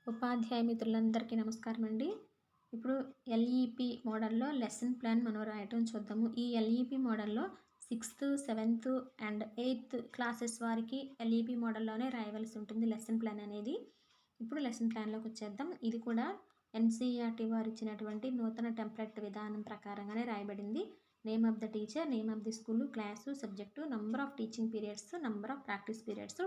ఉపాధ్యాయ మిత్రులందరికీ నమస్కారం అండి. ఇప్పుడు ఎల్ఈపి మోడల్లో లెసన్ ప్లాన్ మనం రాయటం చూద్దాము. ఈ ఎల్ఈపి మోడల్లో 6th, 7th and 8th classes వారికి ఎల్ఈపి మోడల్లోనే రాయవలసి ఉంటుంది లెసన్ ప్లాన్ అనేది. ఇప్పుడు లెసన్ ప్లాన్లోకి వచ్చేద్దాం. ఇది కూడా ఎన్సీఈఆర్టీ వారు ఇచ్చినటువంటి నూతన టెంప్లెట్ విధానం ప్రకారంగానే రాయబడింది. Name of the teacher, name of the school, class, subject, number of teaching periods, number of practice periods,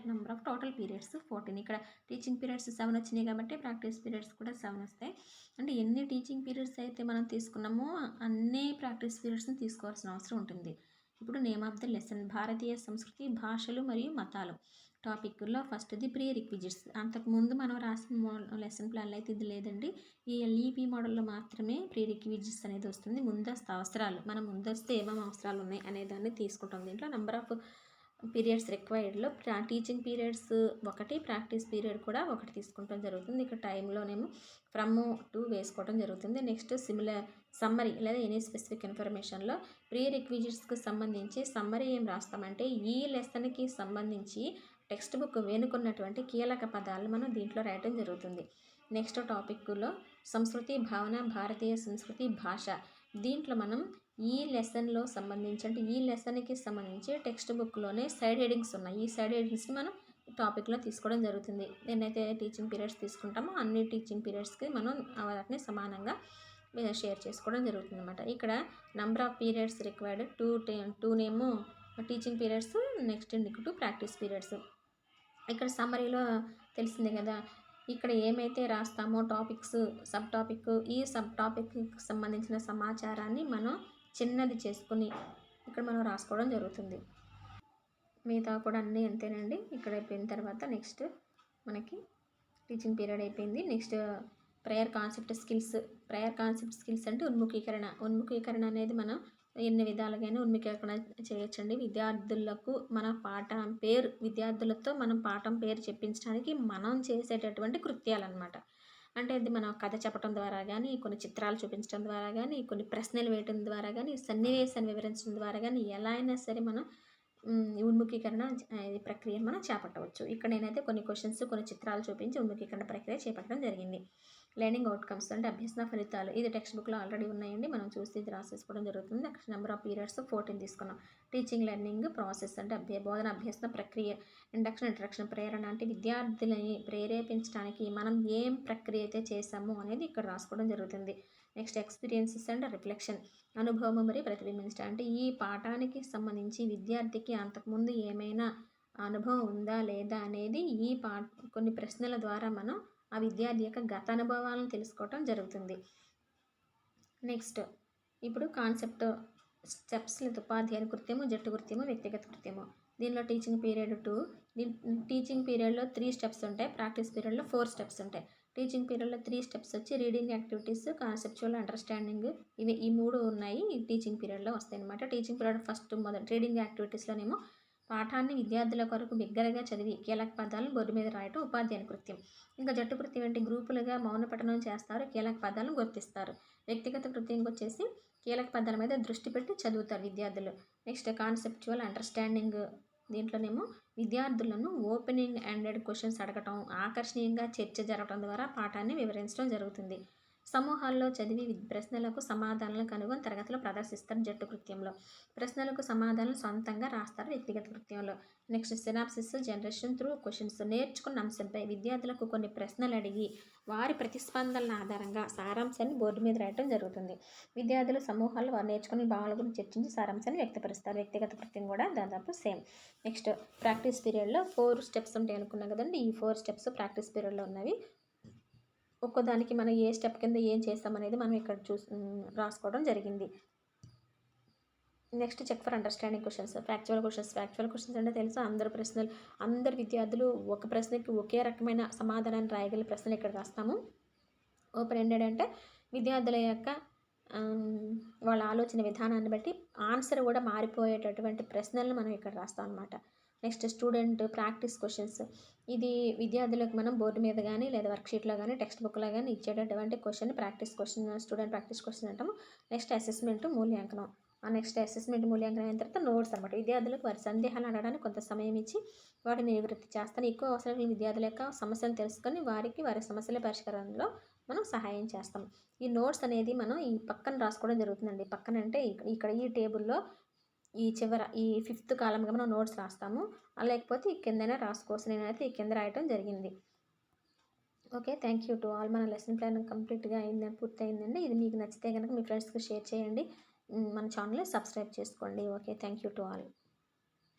number of total periods 14. ఇక్కడ టీచింగ్ పీరియడ్స్ 7 వచ్చినాయి కాబట్టి ప్రాక్టీస్ పీరియడ్స్ కూడా 7 వస్తాయి. అంటే ఎన్ని టీచింగ్ పీరియడ్స్ అయితే మనం తీసుకున్నామో అన్ని ప్రాక్టీస్ పీరియడ్స్ని తీసుకోవాల్సిన అవసరం ఉంటుంది. ఇప్పుడు నేమ్ ఆఫ్ ద లెసన్ భారతీయ సంస్కృతి, భాషలు మరియు మతాలు టాపిక్లో ఫస్ట్ది ప్రీ రిక్విజిట్స్. అంతకుముందు మనం రాసిన లెసన్ ప్లాన్లో అయితే ఇది లేదండి. ఈ ఎల్ఈపి మోడల్లో మాత్రమే ప్రీ రిక్విజిట్స్ అనేది వస్తుంది. ముందస్తు అవసరాలు, మనం ముందస్తు ఏమేమి అవసరాలు ఉన్నాయి అనేదాన్ని తీసుకుంటాం. దీంట్లో నెంబర్ ఆఫ్ పీరియడ్స్ రిక్వైర్డ్లో టీచింగ్ పీరియడ్స్ 1, ప్రాక్టీస్ పీరియడ్ కూడా 1 తీసుకోవడం జరుగుతుంది. ఇక్కడ టైంలోనేమో ఫ్రమ్ టు వేసుకోవడం జరుగుతుంది. నెక్స్ట్ సమ్మరీ లేదా ఎనీ స్పెసిఫిక్ ఇన్ఫర్మేషన్లో ప్రీ రిక్విజిట్స్కి సంబంధించి సమ్మరీ ఏం రాస్తామంటే ఈ లెసన్కి సంబంధించి టెక్స్ట్ బుక్ వెనుకున్నటువంటి కీలక పదాలు మనం దీంట్లో రాయటం జరుగుతుంది. నెక్స్ట్ టాపిక్లో సంస్కృతి, భావన, భారతీయ సంస్కృతి, భాష. దీంట్లో మనం ఈ లెసన్లో సంబంధించి అంటే ఈ లెసన్కి సంబంధించి టెక్స్ట్ బుక్లోనే సైడ్ హెడింగ్స్ ఉన్నాయి. ఈ సైడ్ హెడింగ్స్ని మనం టాపిక్లో తీసుకోవడం జరుగుతుంది. నేనైతే టీచింగ్ పీరియడ్స్ తీసుకుంటామో అన్ని టీచింగ్ పీరియడ్స్కి మనం వాటిని సమానంగా షేర్ చేసుకోవడం జరుగుతుంది అన్నమాట. ఇక్కడ నెంబర్ ఆఫ్ పీరియడ్స్ రిక్వైర్డ్ 2 నేమో teaching periods, next 2 practice periods. ఇక్కడ సమ్మరీలో తెలిసిందే కదా, ఇక్కడ ఏమైతే రాస్తామో టాపిక్స్, సబ్ టాపిక్, ఈ సబ్ టాపిక్కి సంబంధించిన సమాచారాన్ని మనం చిన్నది చేసుకుని ఇక్కడ మనం రాసుకోవడం జరుగుతుంది. మిగతా కూడా అన్నీ అంతేనండి. ఇక్కడ అయిపోయిన తర్వాత నెక్స్ట్ మనకి టీచింగ్ పీరియడ్ అయిపోయింది. నెక్స్ట్ ప్రేయర్ కాన్సెప్ట్ స్కిల్స్ అంటే ఉన్ముఖీకరణ అనేది మనం ఎన్ని విధాలుగానే ఉన్ముఖీకరణ చేయొచ్చండి. విద్యార్థులతో మనం పాఠం పేరు చెప్పించడానికి మనం చేసేటటువంటి కృత్యాలన్నమాట. అంటే అది మనం కథ చెప్పడం ద్వారా కానీ, కొన్ని చిత్రాలు చూపించడం ద్వారా కానీ, కొన్ని ప్రశ్నలు వేయడం ద్వారా కానీ, సన్నివేశాన్ని వివరించడం ద్వారా కానీ ఎలా అయినా సరే మనం ఉన్ముఖీకరణ ప్రక్రియను మనం చేపట్టవచ్చు. ఇక్కడ నేనైతే కొన్ని క్వశ్చన్స్, కొన్ని చిత్రాలు చూపించి ఉన్ముఖీకరణ ప్రక్రియ చేపట్టడం జరిగింది. లెర్నింగ్ అవుట్కమ్స్ అంటే అభ్యసన ఫలితాలు. ఇది టెక్స్ట్ బుక్లో ఆల్రెడీ ఉన్నాయండి, మనం చూసి ఇది రాసేసుకోవడం జరుగుతుంది. నెక్స్ట్ నెంబర్ ఆఫ్ పీరియడ్స్ 14 తీసుకున్నాం. టీచింగ్ లెర్నింగ్ ప్రాసెస్ అంటే బోధన అభ్యసన ప్రక్రియ. ఇంట్రడక్షన్ ప్రేరణ అంటే విద్యార్థులని ప్రేరేపించడానికి మనం ఏం ప్రక్రియ అయితే చేసామో అనేది ఇక్కడ రాసుకోవడం జరుగుతుంది. నెక్స్ట్ ఎక్స్పీరియన్సెస్ అండ్ రిఫ్లెక్షన్ అనుభవం మరియు ప్రతిబింబించడం అంటే ఈ పాఠానికి సంబంధించి విద్యార్థికి అంతకుముందు ఏమైనా అనుభవం ఉందా లేదా అనేది కొన్ని ప్రశ్నల ద్వారా మనం ఆ విద్యార్థి యొక్క గత అనుభవాలను తెలుసుకోవటం జరుగుతుంది. నెక్స్ట్ ఇప్పుడు కాన్సెప్ట్ స్టెప్స్ లేదా ఉపాధ్యాయుని కృత్యము, జట్టు కృత్యము, వ్యక్తిగత కృత్యము. దీనిలో టీచింగ్ పీరియడ్ 2, టీచింగ్ పీరియడ్లో 3 స్టెప్స్ ఉంటాయి, ప్రాక్టీస్ పీరియడ్లో 4 స్టెప్స్ ఉంటాయి. టీచింగ్ పీరియడ్లో 3 స్టెప్స్ వచ్చి రీడింగ్ యాక్టివిటీస్, కాన్సెప్చువల్ అండర్స్టాండింగ్, ఈ 3 ఉన్నాయి ఈ టీచింగ్ పీరియడ్లో వస్తాయి అన్నమాట. టీచింగ్ పీరియడ్ రీడింగ్ యాక్టివిటీస్లోనేమో పాఠాన్ని విద్యార్థుల కొరకు బిగ్గరగా చదివి కీలక పదాలను బోర్డు మీద రాయటం ఉపాధ్యాయుని కృత్యం. ఇంకా జట్టు కృత్యం ఏంటి, గ్రూపులుగా మౌన పఠనం చేస్తారు, కీలక పదాలను గుర్తిస్తారు. వ్యక్తిగత కృత్యంకి వచ్చేసి కీలక పదాల మీద దృష్టి పెట్టి చదువుతారు విద్యార్థులు. Next conceptual understanding. దీంట్లోనేమో విద్యార్థులను ఓపెనింగ్ ఎండెడ్ క్వశ్చన్స్ అడగటం, ఆకర్షణీయంగా చర్చ జరగడం ద్వారా పాఠాన్ని వివరించడం జరుగుతుంది. సమూహాల్లో చదివి ప్రశ్నలకు సమాధానాలను కనుగొని తరగతిలో ప్రదర్శిస్తారు జట్టు కృత్యంలో. ప్రశ్నలకు సమాధానాలు సొంతంగా రాస్తారు వ్యక్తిగత కృత్యంలో. Next synopsis generation through questions. నేర్చుకున్న అంశంపై విద్యార్థులకు కొన్ని ప్రశ్నలు అడిగి వారి ప్రతిస్పందనల ఆధారంగా సారాంశాన్ని బోర్డు మీద రాయడం జరుగుతుంది. విద్యార్థులు సమూహాల్లో వారు నేర్చుకున్న భావాల గురించి చర్చించి సారాంశాన్ని వ్యక్తపరుస్తారు. వ్యక్తిగత కృత్యం కూడా దాదాపు సేమ్. నెక్స్ట్ ప్రాక్టీస్ పీరియడ్లో 4 స్టెప్స్ ఉంటాయి అనుకున్నాం కదండి. ఈ 4 స్టెప్స్ ప్రాక్టీస్ పీరియడ్లో ఉన్నవి. ఒక్కోదానికి మనం ఏ స్టెప్ కింద ఏం చేస్తామనేది మనం ఇక్కడ రాసుకోవడం జరిగింది. Next check for understanding questions. Factual questions అంటే తెలుసా, అందరు విద్యార్థులు ఒక ప్రశ్నకి ఒకే రకమైన సమాధానాన్ని రాయగల ప్రశ్నలు ఇక్కడ రాస్తాము. ఓపెన్ ఎండెడ్ అంటే విద్యార్థుల యొక్క వాళ్ళ ఆలోచన విధానాన్ని బట్టి ఆన్సర్ కూడా మారిపోయేటటువంటి ప్రశ్నలను మనం ఇక్కడ రాస్తాం అన్నమాట. Next student practice questions. ఇది విద్యార్థులకు మనం బోర్డు మీద కానీ లేదా వర్క్షీట్లో కానీ టెక్స్ట్ బుక్లో కానీ ఇచ్చేటటువంటి క్వశ్చన్ స్టూడెంట్ ప్రాక్టీస్ క్వశ్చన్ అంటాము. నెక్స్ట్ అసెస్మెంట్ మూల్యాంకనం. నెక్స్ట్ అసెస్మెంట్ మూల్యాంకనం అయిన తర్వాత నోట్స్ అనమాట. విద్యార్థులకు వారి సందేహాలు అడగడానికి కొంత సమయం ఇచ్చి వాటిని నివృత్తి చేస్తాను. ఎక్కువ అవసరం లేని విద్యార్థుల యొక్క సమస్యను తెలుసుకొని వారి సమస్యల పరిష్కారంలో మనం సహాయం చేస్తాం. ఈ నోట్స్ అనేది మనం ఈ పక్కన రాసుకోవడం జరుగుతుందండి. పక్కన అంటే ఇక్కడ ఈ టేబుల్‌లో ఈ చివర ఈ ఫిఫ్త్ కాలమ్‌గా మనం నోట్స్ రాస్తాము. లేకపోతే ఈ కిందనే రాసుకోవచ్చు. నేనైతే ఈ కింద రాయటం జరిగింది. Okay. Thank you to all. మన లెసన్ ప్లాన్ కంప్లీట్‌గా పూర్తయిందండి. ఇది మీకు నచ్చితే గనక మీ ఫ్రెండ్స్‌కి షేర్ చేయండి. మన ఛానల్‌ని సబ్స్క్రైబ్ చేసుకోండి. Okay. Thank you to all.